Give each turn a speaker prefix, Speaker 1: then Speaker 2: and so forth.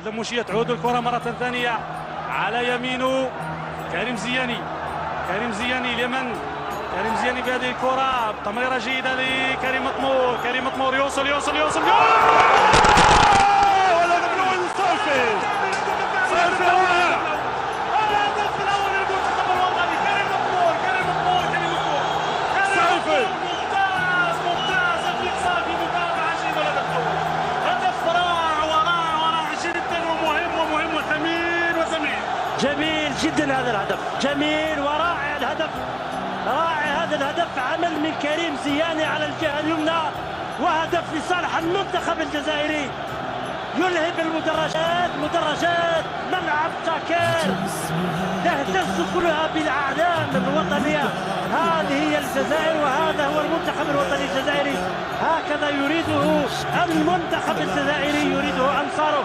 Speaker 1: اللموشية تعود الكرة مرة ثانية على يمينه كريم زياني. كريم زياني اليمن. كريم زياني بهذه الكرة تمريرة جيدة لكريم مطمور. كريم مطمور يوصل يوصل يوصل
Speaker 2: والهدف الأول للصافي. صافي رائع.
Speaker 1: الهدف الأول للمنتخب الوطني كريم مطمور. كريم مطمور. كريم مطمور.
Speaker 2: صافي.
Speaker 1: ممتاز ممتاز أبليك صافي. متابعة جيدة الهدف الأول. هدف رائع ورائع ورائع جدا ومهم ومهم وثمين وثمين.
Speaker 3: جميل جدا هذا الهدف. جميل ورائع الهدف. رائع هذا الهدف. عمل من كريم زياني على الجهة اليمنى وهدف لصالح المنتخب الجزائري. يلهب المدرجات. مدرجات ملعب تاكير تهتز كلها بالاعلام الوطنيه. هذه هي الجزائر وهذا هو المنتخب الوطني الجزائري. هكذا يريده المنتخب الجزائري يريده انصاره.